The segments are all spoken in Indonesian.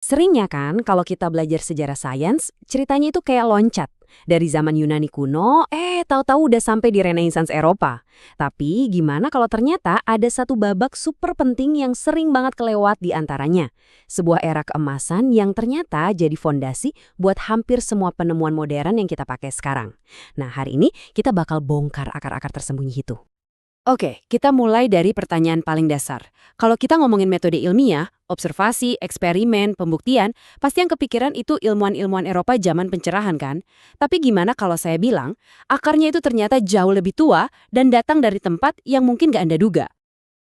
Seringnya kan kalau kita belajar sejarah sains, ceritanya itu kayak loncat. Dari zaman Yunani kuno, tahu-tahu udah sampai di Renaissance Eropa. Tapi gimana kalau ternyata ada satu babak super penting yang sering banget kelewat di antaranya? Sebuah era keemasan yang ternyata jadi fondasi buat hampir semua penemuan modern yang kita pakai sekarang. Nah, hari ini kita bakal bongkar akar-akar tersembunyi itu. Oke, kita mulai dari pertanyaan paling dasar. Kalau kita ngomongin metode ilmiah, observasi, eksperimen, pembuktian, pasti yang kepikiran itu ilmuwan-ilmuwan Eropa zaman pencerahan kan? Tapi gimana kalau saya bilang, akarnya itu ternyata jauh lebih tua dan datang dari tempat yang mungkin nggak Anda duga?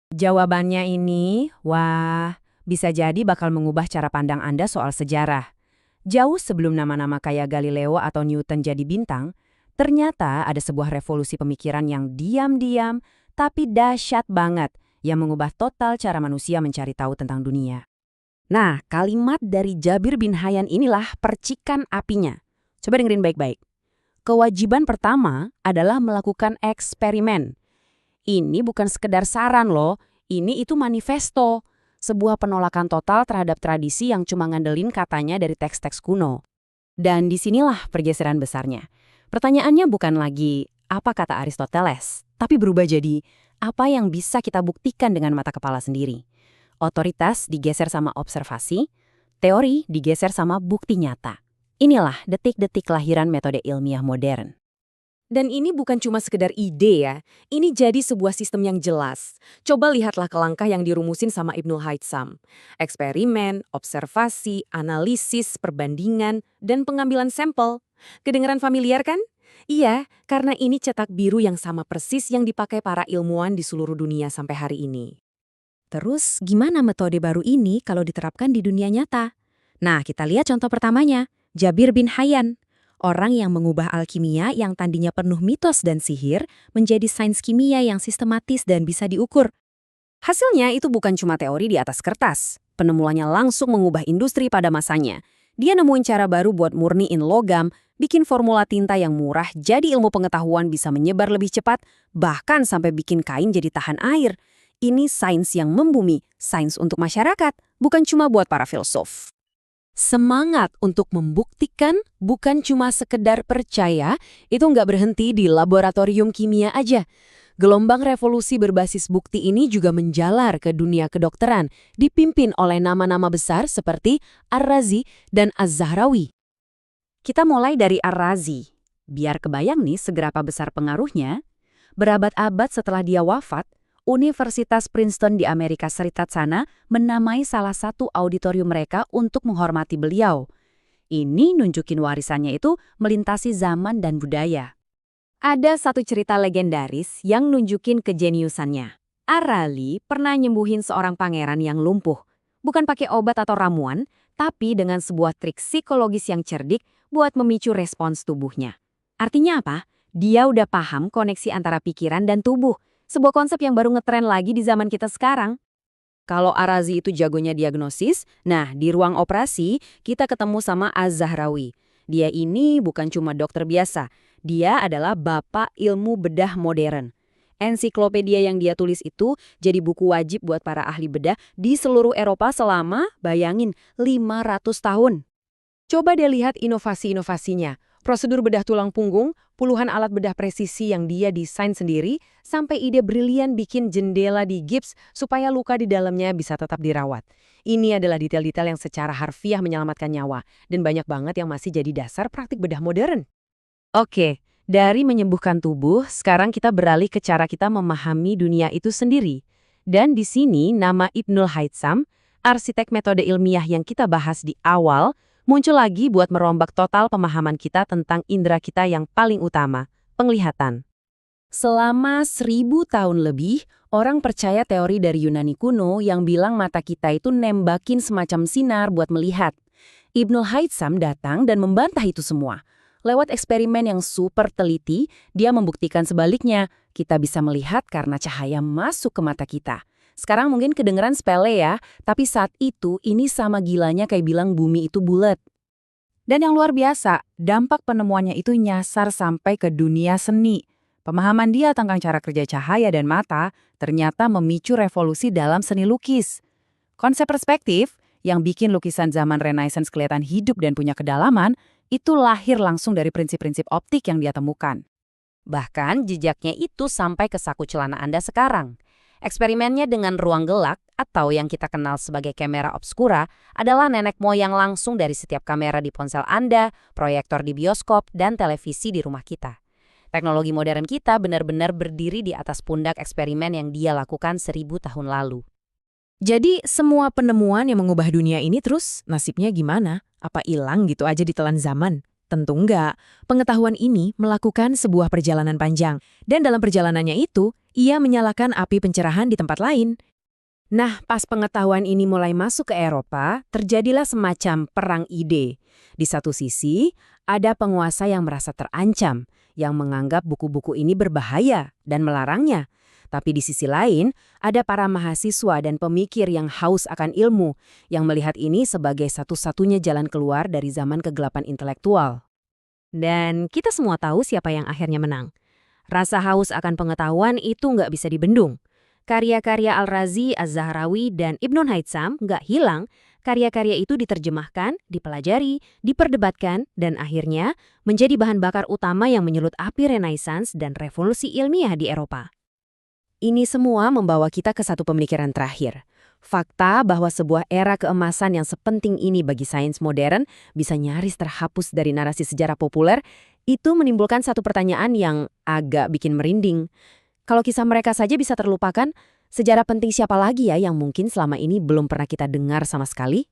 Jawabannya ini, wah, bisa jadi bakal mengubah cara pandang Anda soal sejarah. Jauh sebelum nama-nama kayak Galileo atau Newton jadi bintang, ternyata ada sebuah revolusi pemikiran yang diam-diam tapi dahsyat banget yang mengubah total cara manusia mencari tahu tentang dunia. Nah, kalimat dari Jabir bin Hayyan inilah percikan apinya. Coba dengerin baik-baik. Kewajiban pertama adalah melakukan eksperimen. Ini bukan sekedar saran loh, ini itu manifesto. Sebuah penolakan total terhadap tradisi yang cuma ngandelin katanya dari teks-teks kuno. Dan disinilah pergeseran besarnya. Pertanyaannya bukan lagi apa kata Aristoteles, tapi berubah jadi apa yang bisa kita buktikan dengan mata kepala sendiri. Otoritas digeser sama observasi, teori digeser sama bukti nyata. Inilah detik-detik kelahiran metode ilmiah modern. Dan ini bukan cuma sekedar ide ya, ini jadi sebuah sistem yang jelas. Coba lihatlah ke langkah yang dirumusin sama Ibnul Haytham. Eksperimen, observasi, analisis, perbandingan, dan pengambilan sampel. Kedengaran familiar kan? Iya, karena ini cetak biru yang sama persis yang dipakai para ilmuwan di seluruh dunia sampai hari ini. Terus gimana metode baru ini kalau diterapkan di dunia nyata? Nah, kita lihat contoh pertamanya, Jabir bin Hayyan. Orang yang mengubah alkimia yang tadinya penuh mitos dan sihir menjadi sains kimia yang sistematis dan bisa diukur. Hasilnya itu bukan cuma teori di atas kertas. Penemuannya langsung mengubah industri pada masanya. Dia nemuin cara baru buat murniin logam, bikin formula tinta yang murah jadi ilmu pengetahuan bisa menyebar lebih cepat, bahkan sampai bikin kain jadi tahan air. Ini sains yang membumi, sains untuk masyarakat, bukan cuma buat para filsuf. Semangat untuk membuktikan bukan cuma sekedar percaya, itu nggak berhenti di laboratorium kimia aja. Gelombang revolusi berbasis bukti ini juga menjalar ke dunia kedokteran, dipimpin oleh nama-nama besar seperti Ar-Razi dan Az-Zahrawi. Kita mulai dari Ar-Razi. Biar kebayang nih seberapa besar pengaruhnya, berabad-abad setelah dia wafat, Universitas Princeton di Amerika Serikat sana menamai salah satu auditorium mereka untuk menghormati beliau. Ini nunjukin warisannya itu melintasi zaman dan budaya. Ada satu cerita legendaris yang nunjukin kejeniusannya. Ar-Razi pernah nyembuhin seorang pangeran yang lumpuh. Bukan pakai obat atau ramuan, tapi dengan sebuah trik psikologis yang cerdik buat memicu respons tubuhnya. Artinya apa? Dia udah paham koneksi antara pikiran dan tubuh. Sebuah konsep yang baru ngetren lagi di zaman kita sekarang. Kalau Ar-Razi itu jagonya diagnosis, nah di ruang operasi kita ketemu sama Az-Zahrawi. Dia ini bukan cuma dokter biasa, dia adalah bapak ilmu bedah modern. Ensiklopedia yang dia tulis itu jadi buku wajib buat para ahli bedah di seluruh Eropa selama, bayangin, 500 tahun. Coba deh lihat inovasi-inovasinya. Prosedur bedah tulang punggung, puluhan alat bedah presisi yang dia desain sendiri, sampai ide brilian bikin jendela di gips supaya luka di dalamnya bisa tetap dirawat. Ini adalah detail-detail yang secara harfiah menyelamatkan nyawa, dan banyak banget yang masih jadi dasar praktik bedah modern. Oke, dari menyembuhkan tubuh, sekarang kita beralih ke cara kita memahami dunia itu sendiri. Dan di sini nama Ibnul Haytham, arsitek metode ilmiah yang kita bahas di awal, muncul lagi buat merombak total pemahaman kita tentang indera kita yang paling utama, penglihatan. Selama 1000 tahun lebih, orang percaya teori dari Yunani kuno yang bilang mata kita itu nembakin semacam sinar buat melihat. Ibnul Haytham datang dan membantah itu semua. Lewat eksperimen yang super teliti, dia membuktikan sebaliknya, kita bisa melihat karena cahaya masuk ke mata kita. Sekarang mungkin kedengeran sepele ya, tapi saat itu ini sama gilanya kayak bilang bumi itu bulat. Dan yang luar biasa, dampak penemuannya itu nyasar sampai ke dunia seni. Pemahaman dia tentang cara kerja cahaya dan mata ternyata memicu revolusi dalam seni lukis. Konsep perspektif, yang bikin lukisan zaman Renaissance kelihatan hidup dan punya kedalaman, itu lahir langsung dari prinsip-prinsip optik yang dia temukan. Bahkan jejaknya itu sampai ke saku celana Anda sekarang. Eksperimennya dengan ruang gelap atau yang kita kenal sebagai kamera obscura adalah nenek moyang langsung dari setiap kamera di ponsel Anda, proyektor di bioskop, dan televisi di rumah kita. Teknologi modern kita benar-benar berdiri di atas pundak eksperimen yang dia lakukan 1000 tahun lalu. Jadi semua penemuan yang mengubah dunia ini terus nasibnya gimana? Apa hilang gitu aja ditelan zaman? Tentu enggak. Pengetahuan ini melakukan sebuah perjalanan panjang. Dan dalam perjalanannya itu, ia menyalakan api pencerahan di tempat lain. Nah, pas pengetahuan ini mulai masuk ke Eropa, terjadilah semacam perang ide. Di satu sisi, ada penguasa yang merasa terancam, yang menganggap buku-buku ini berbahaya dan melarangnya. Tapi di sisi lain, ada para mahasiswa dan pemikir yang haus akan ilmu, yang melihat ini sebagai satu-satunya jalan keluar dari zaman kegelapan intelektual. Dan kita semua tahu siapa yang akhirnya menang. Rasa haus akan pengetahuan itu nggak bisa dibendung. Karya-karya Al-Razi, Az-Zahrawi, dan Ibnul Haytham nggak hilang. Karya-karya itu diterjemahkan, dipelajari, diperdebatkan, dan akhirnya menjadi bahan bakar utama yang menyulut api Renaissance dan revolusi ilmiah di Eropa. Ini semua membawa kita ke satu pemikiran terakhir. Fakta bahwa sebuah era keemasan yang sepenting ini bagi sains modern bisa nyaris terhapus dari narasi sejarah populer, itu menimbulkan satu pertanyaan yang agak bikin merinding. Kalau kisah mereka saja bisa terlupakan, sejarah penting siapa lagi ya yang mungkin selama ini belum pernah kita dengar sama sekali?